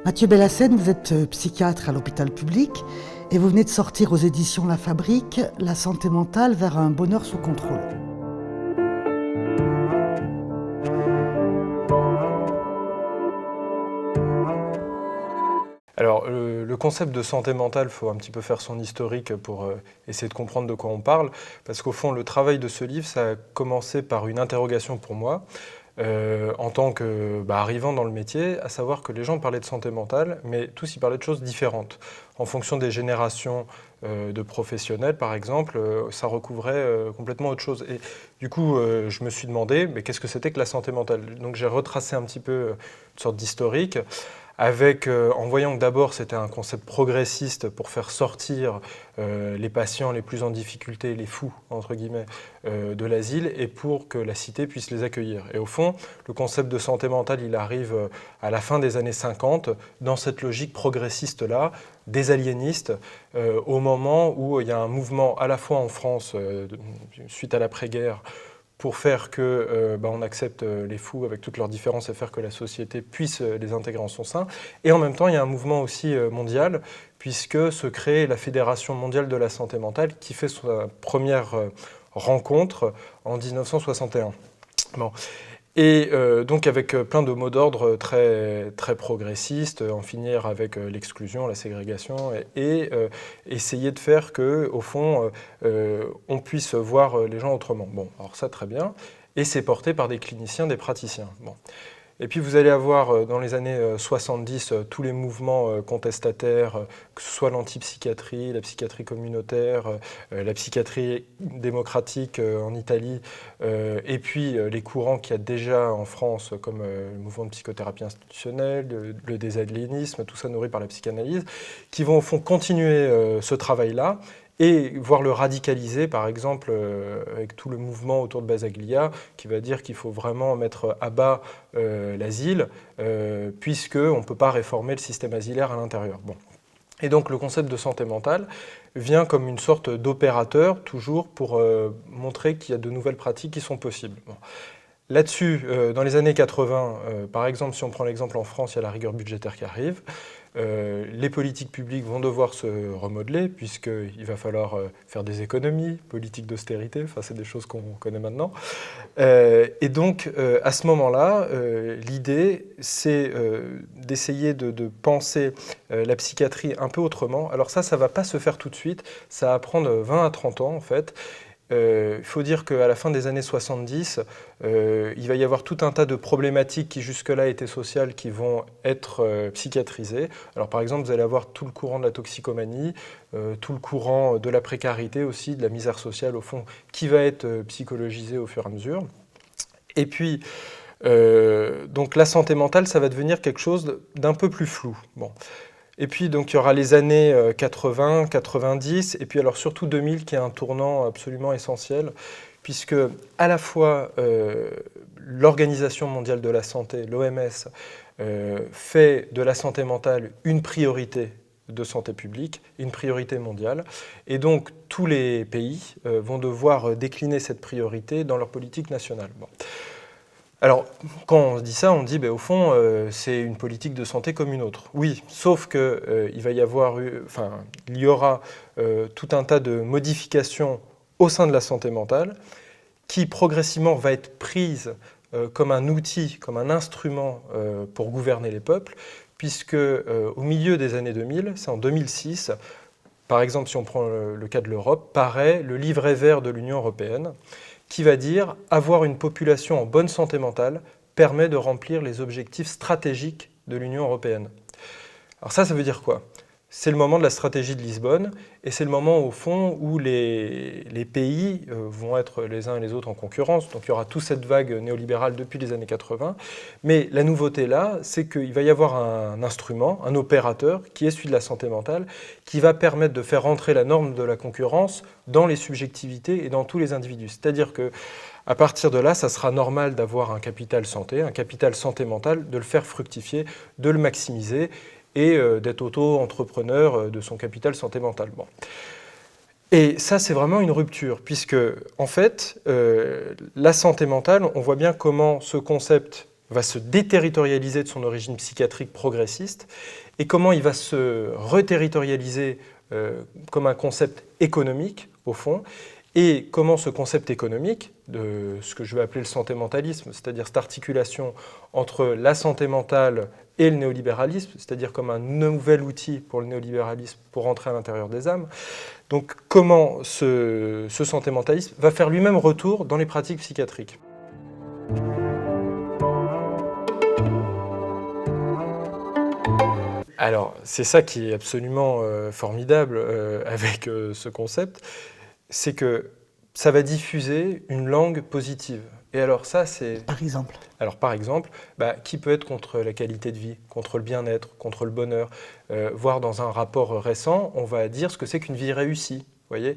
Mathieu Bellassène, vous êtes psychiatre à l'hôpital public et vous venez de sortir aux éditions La Fabrique, La santé mentale vers un bonheur sous contrôle. Alors, le concept de santé mentale, il faut un petit peu faire son historique pour essayer de comprendre de quoi on parle, parce qu'au fond, le travail de ce livre, ça a commencé par une interrogation pour moi, en tant que arrivant dans le métier, à savoir que les gens parlaient de santé mentale, mais tous ils parlaient de choses différentes. En fonction des générations de professionnels, par exemple, ça recouvrait complètement autre chose. Et du coup, je me suis demandé, mais qu'est-ce que c'était que la santé mentale? Donc j'ai retracé un petit peu une sorte d'historique, en voyant que d'abord c'était un concept progressiste pour faire sortir les patients les plus en difficulté, les fous, entre guillemets, de l'asile, et pour que la cité puisse les accueillir. Et au fond, le concept de santé mentale, il arrive à la fin des années 50, dans cette logique progressiste-là, des aliénistes, au moment où il y a un mouvement à la fois en France, suite à l'après-guerre, pour faire que on accepte les fous avec toutes leurs différences et faire que la société puisse les intégrer en son sein. Et en même temps, il y a un mouvement aussi mondial, puisque se crée la Fédération mondiale de la santé mentale, qui fait sa première rencontre en 1961. Bon. Et donc avec plein de mots d'ordre très, très progressistes, en finir avec l'exclusion, la ségrégation, et essayer de faire qu'au fond, on puisse voir les gens autrement. Bon, alors ça très bien, et c'est porté par des cliniciens, des praticiens. Bon. Et puis vous allez avoir dans les années 70 tous les mouvements contestataires, que ce soit l'antipsychiatrie, la psychiatrie communautaire, la psychiatrie démocratique en Italie, et puis les courants qu'il y a déjà en France, comme le mouvement de psychothérapie institutionnelle, le désaliénisme, tout ça nourri par la psychanalyse, qui vont au fond continuer ce travail-là, et voire le radicaliser, par exemple, avec tout le mouvement autour de Basaglia, qui va dire qu'il faut vraiment mettre à bas l'asile, puisqu'on ne peut pas réformer le système asilaire à l'intérieur. Bon. Et donc le concept de santé mentale vient comme une sorte d'opérateur, toujours pour montrer qu'il y a de nouvelles pratiques qui sont possibles. Bon. Là-dessus, dans les années 80, par exemple, si on prend l'exemple en France, il y a la rigueur budgétaire qui arrive. Les politiques publiques vont devoir se remodeler, puisqu'il va falloir faire des économies, politique d'austérité, enfin c'est des choses qu'on connaît maintenant. Et donc, à ce moment-là, l'idée, c'est d'essayer de penser la psychiatrie un peu autrement. Alors ça ne va pas se faire tout de suite, ça va prendre 20 à 30 ans en fait. Il faut dire qu'à la fin des années 70, il va y avoir tout un tas de problématiques qui jusque-là étaient sociales qui vont être psychiatrisées. Alors par exemple, vous allez avoir tout le courant de la toxicomanie, tout le courant de la précarité aussi, de la misère sociale au fond, qui va être psychologisé au fur et à mesure. Et puis, donc la santé mentale, ça va devenir quelque chose d'un peu plus flou. Bon. Et puis, donc, il y aura les années 80, 90, et puis alors surtout 2000, qui est un tournant absolument essentiel, puisque à la fois l'Organisation mondiale de la santé, l'OMS, fait de la santé mentale une priorité de santé publique, une priorité mondiale, et donc tous les pays vont devoir décliner cette priorité dans leur politique nationale. Bon. Alors, quand on se dit ça, on dit, au fond, c'est une politique de santé comme une autre. Oui, sauf qu'il il y aura tout un tas de modifications au sein de la santé mentale qui progressivement va être prise comme un outil, comme un instrument pour gouverner les peuples, puisque au milieu des années 2000, c'est en 2006, par exemple, si on prend le cas de l'Europe, paraît le livret vert de l'Union européenne, qui va dire « avoir une population en bonne santé mentale permet de remplir les objectifs stratégiques de l'Union européenne ». Alors ça veut dire quoi? C'est le moment de la stratégie de Lisbonne, et c'est le moment, au fond, où les pays vont être les uns et les autres en concurrence. Donc il y aura toute cette vague néolibérale depuis les années 80. Mais la nouveauté là, c'est qu'il va y avoir un instrument, un opérateur, qui est celui de la santé mentale, qui va permettre de faire rentrer la norme de la concurrence dans les subjectivités et dans tous les individus. C'est-à-dire que à partir de là, ça sera normal d'avoir un capital santé mentale, de le faire fructifier, de le maximiser, et d'être auto-entrepreneur de son capital santé mentale. Bon. Et ça, c'est vraiment une rupture, puisque, en fait, la santé mentale, on voit bien comment ce concept va se déterritorialiser de son origine psychiatrique progressiste et comment il va se reterritorialiser comme un concept économique, au fond, et comment ce concept économique, de ce que je vais appeler le santé-mentalisme, c'est-à-dire cette articulation entre la santé mentale et le néolibéralisme, c'est-à-dire comme un nouvel outil pour le néolibéralisme pour entrer à l'intérieur des âmes, donc comment ce santé-mentalisme va faire lui-même retour dans les pratiques psychiatriques. Alors, c'est ça qui est absolument formidable avec ce concept, c'est que ça va diffuser une langue positive. Et alors ça, c'est... Par exemple. Alors par exemple, qui peut être contre la qualité de vie, contre le bien-être, contre le bonheur, voire dans un rapport récent, on va dire ce que c'est qu'une vie réussie, voyez.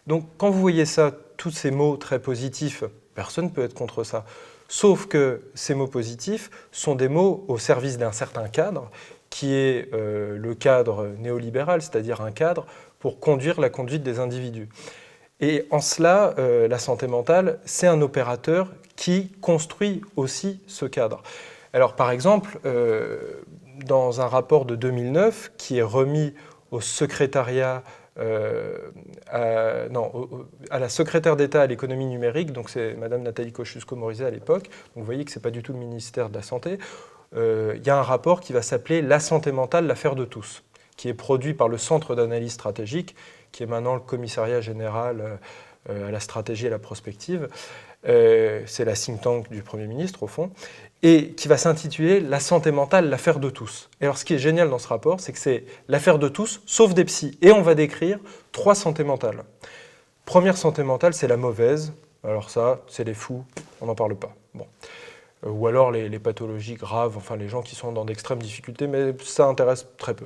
Donc quand vous voyez ça, tous ces mots très positifs, personne ne peut être contre ça. Sauf que ces mots positifs sont des mots au service d'un certain cadre, qui est le cadre néolibéral, c'est-à-dire un cadre pour conduire la conduite des individus. Et en cela, la santé mentale, c'est un opérateur qui construit aussi ce cadre. Alors par exemple, dans un rapport de 2009 qui est remis au secrétariat, à la secrétaire d'État à l'économie numérique, donc c'est Madame Nathalie Kosciusko-Morizet à l'époque, donc vous voyez que ce n'est pas du tout le ministère de la Santé, il y a un rapport qui va s'appeler « La santé mentale, l'affaire de tous », qui est produit par le Centre d'analyse stratégique, qui est maintenant le commissariat général à la stratégie et à la prospective. C'est la think tank du Premier ministre, au fond, et qui va s'intituler « La santé mentale, l'affaire de tous ». Et alors, ce qui est génial dans ce rapport, c'est que c'est l'affaire de tous, sauf des psys. Et on va décrire 3 santé mentales. Première santé mentale, c'est la mauvaise. Alors ça, c'est les fous, on n'en parle pas. Bon. Ou alors les pathologies graves, enfin les gens qui sont dans d'extrêmes difficultés, mais ça intéresse très peu.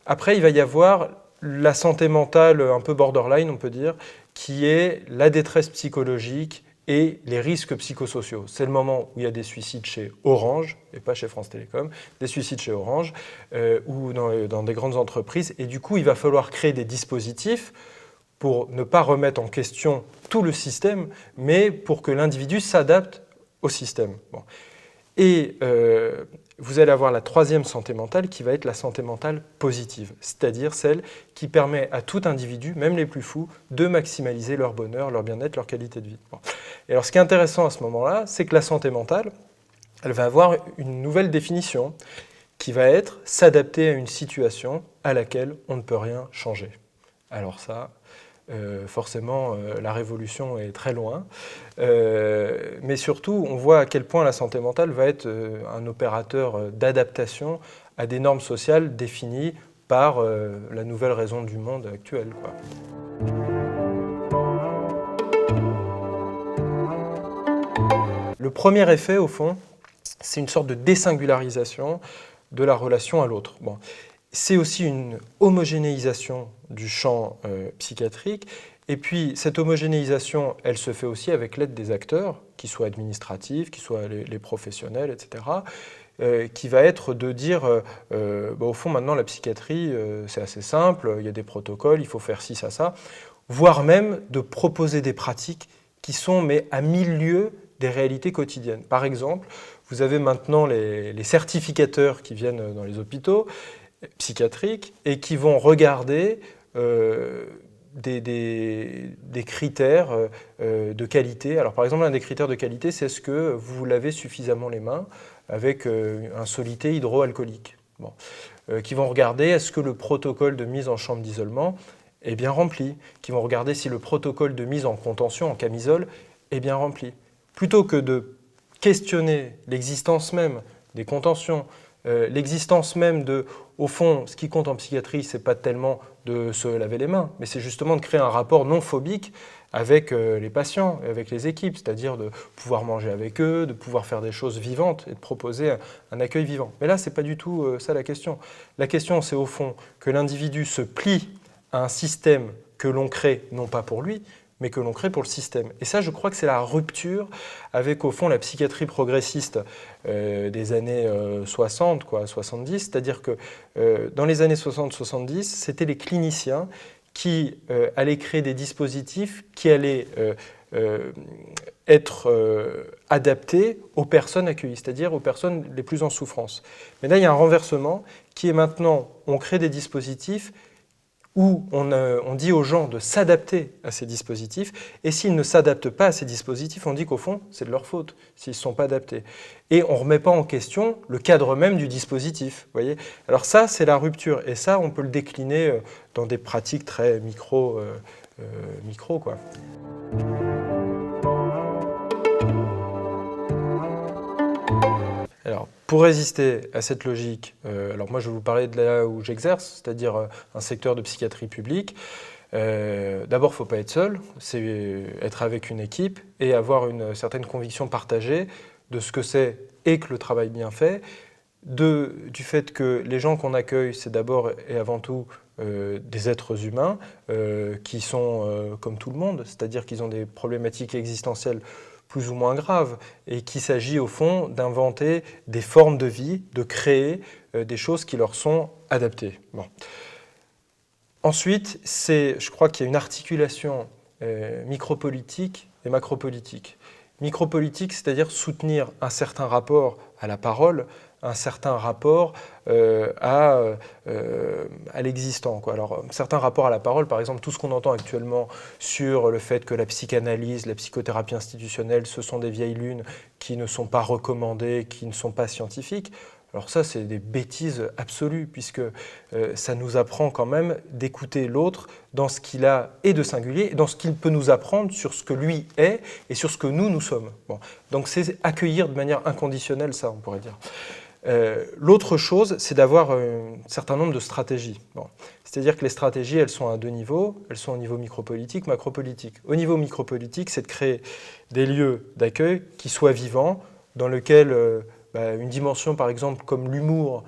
Après, il va y avoir la santé mentale un peu borderline, on peut dire, qui est la détresse psychologique et les risques psychosociaux. C'est le moment où il y a des suicides chez Orange, et pas chez France Télécom, des suicides chez Orange, ou dans des grandes entreprises. Et du coup, il va falloir créer des dispositifs pour ne pas remettre en question tout le système, mais pour que l'individu s'adapte au système. Bon. Et vous allez avoir la 3e santé mentale qui va être la santé mentale positive, c'est-à-dire celle qui permet à tout individu, même les plus fous, de maximaliser leur bonheur, leur bien-être, leur qualité de vie. Bon. Et alors ce qui est intéressant à ce moment-là, c'est que la santé mentale, elle va avoir une nouvelle définition qui va être s'adapter à une situation à laquelle on ne peut rien changer. Alors ça, forcément, la révolution est très loin. Mais surtout, on voit à quel point la santé mentale va être un opérateur d'adaptation à des normes sociales définies par la nouvelle raison du monde actuelle, quoi. Le premier effet, au fond, c'est une sorte de désingularisation de la relation à l'autre. Bon. C'est aussi une homogénéisation du champ psychiatrique. Et puis, cette homogénéisation, elle se fait aussi avec l'aide des acteurs, qu'ils soient administratifs, qu'ils soient les professionnels, etc., qui va être de dire, au fond, maintenant, la psychiatrie, c'est assez simple, il y a des protocoles, il faut faire ci, ça, voire même de proposer des pratiques qui sont, mais à 1000 lieues des réalités quotidiennes. Par exemple, vous avez maintenant les certificateurs qui viennent dans les hôpitaux psychiatriques et qui vont regarder des critères de qualité. Alors par exemple, un des critères de qualité, c'est est-ce que vous lavez suffisamment les mains avec un soluté hydroalcoolique. Bon. Qui vont regarder est-ce que le protocole de mise en chambre d'isolement est bien rempli, qui vont regarder si le protocole de mise en contention, en camisole, est bien rempli. Plutôt que de questionner l'existence même des contentions, l'existence même de, au fond, ce qui compte en psychiatrie, c'est pas tellement de se laver les mains, mais c'est justement de créer un rapport non phobique avec les patients et avec les équipes, c'est-à-dire de pouvoir manger avec eux, de pouvoir faire des choses vivantes et de proposer un accueil vivant. Mais là, c'est pas du tout ça la question. La question, c'est au fond que l'individu se plie à un système que l'on crée, non pas pour lui, mais que l'on crée pour le système. Et ça, je crois que c'est la rupture avec, au fond, la psychiatrie progressiste des années 60, 70, c'est-à-dire que dans les années 60-70, c'était les cliniciens qui allaient créer des dispositifs qui allaient être adapté aux personnes accueillies, c'est-à-dire aux personnes les plus en souffrance. Mais là, il y a un renversement qui est maintenant, on crée des dispositifs où on dit aux gens de s'adapter à ces dispositifs, et s'ils ne s'adaptent pas à ces dispositifs, on dit qu'au fond, c'est de leur faute, s'ils ne sont pas adaptés. Et on ne remet pas en question le cadre même du dispositif. Voyez. Alors ça, c'est la rupture, et ça, on peut le décliner dans des pratiques très micro, quoi. Alors, pour résister à cette logique, alors moi je vais vous parler de là où j'exerce, c'est-à-dire un secteur de psychiatrie publique. D'abord, il ne faut pas être seul, c'est être avec une équipe et avoir une certaine conviction partagée de ce que c'est et que le travail bien fait, du fait que les gens qu'on accueille, c'est d'abord et avant tout des êtres humains qui sont comme tout le monde, c'est-à-dire qu'ils ont des problématiques existentielles plus ou moins graves, et qu'il s'agit au fond d'inventer des formes de vie, de créer des choses qui leur sont adaptées. Bon. Ensuite, je crois qu'il y a une articulation micropolitique et macropolitique. Micropolitique, c'est-à-dire soutenir un certain rapport à la parole, un certain rapport à l'existant. Alors, un certain rapport à la parole, par exemple, tout ce qu'on entend actuellement sur le fait que la psychanalyse, la psychothérapie institutionnelle, ce sont des vieilles lunes qui ne sont pas recommandées, qui ne sont pas scientifiques. Alors ça, c'est des bêtises absolues, puisque ça nous apprend quand même d'écouter l'autre dans ce qu'il a et de singulier, et dans ce qu'il peut nous apprendre sur ce que lui est et sur ce que nous sommes. Bon. Donc c'est accueillir de manière inconditionnelle ça, on pourrait dire. L'autre chose, c'est d'avoir un certain nombre de stratégies. Bon. C'est-à-dire que les stratégies, elles sont à deux niveaux. Elles sont au niveau micropolitique, macropolitique. Au niveau micropolitique, c'est de créer des lieux d'accueil qui soient vivants, dans lesquels une dimension, par exemple, comme l'humour,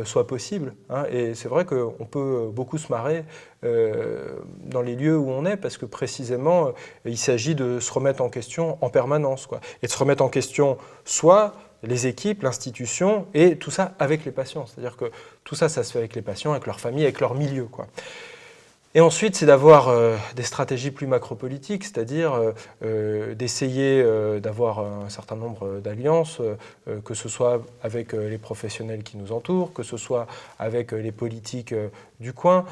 soit possible. Hein, et c'est vrai qu'on peut beaucoup se marrer dans les lieux où on est, parce que précisément, il s'agit de se remettre en question en permanence, quoi. Et de se remettre en question soit les équipes, l'institution, et tout ça avec les patients. C'est-à-dire que tout ça, ça se fait avec les patients, avec leur famille, avec leur milieu, quoi. Et ensuite, c'est d'avoir des stratégies plus macropolitiques, c'est-à-dire d'essayer d'avoir un certain nombre d'alliances, que ce soit avec les professionnels qui nous entourent, que ce soit avec les politiques du coin,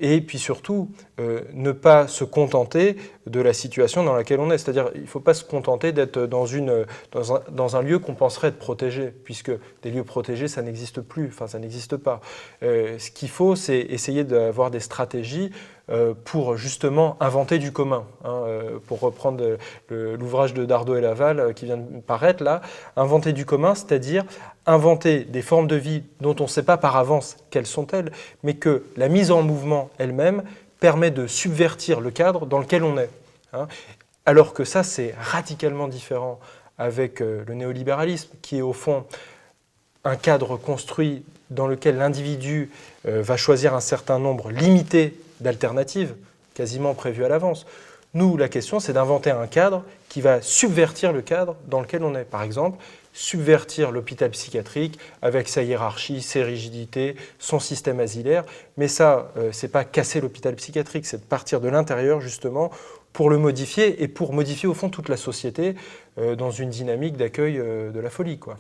et puis surtout, ne pas se contenter de la situation dans laquelle on est. C'est-à-dire il ne faut pas se contenter d'être dans un lieu qu'on penserait être protégé, puisque des lieux protégés, ça n'existe plus, enfin ça n'existe pas. Ce qu'il faut, c'est essayer d'avoir des stratégies pour justement inventer du commun. Hein, pour reprendre l'ouvrage de Dardot et Laval qui vient de paraître là, inventer du commun, c'est-à-dire inventer des formes de vie dont on ne sait pas par avance quelles sont-elles, mais que la mise en mouvement elle-même permet de subvertir le cadre dans lequel on est. Hein, alors que ça, c'est radicalement différent avec le néolibéralisme, qui est au fond un cadre construit dans lequel l'individu va choisir un certain nombre limité d'alternatives, quasiment prévues à l'avance. Nous, la question, c'est d'inventer un cadre qui va subvertir le cadre dans lequel on est. Par exemple, subvertir l'hôpital psychiatrique avec sa hiérarchie, ses rigidités, son système asilaire. Mais ça, c'est pas casser l'hôpital psychiatrique, c'est de partir de l'intérieur, justement, pour le modifier et pour modifier, au fond, toute la société dans une dynamique d'accueil de la folie, quoi.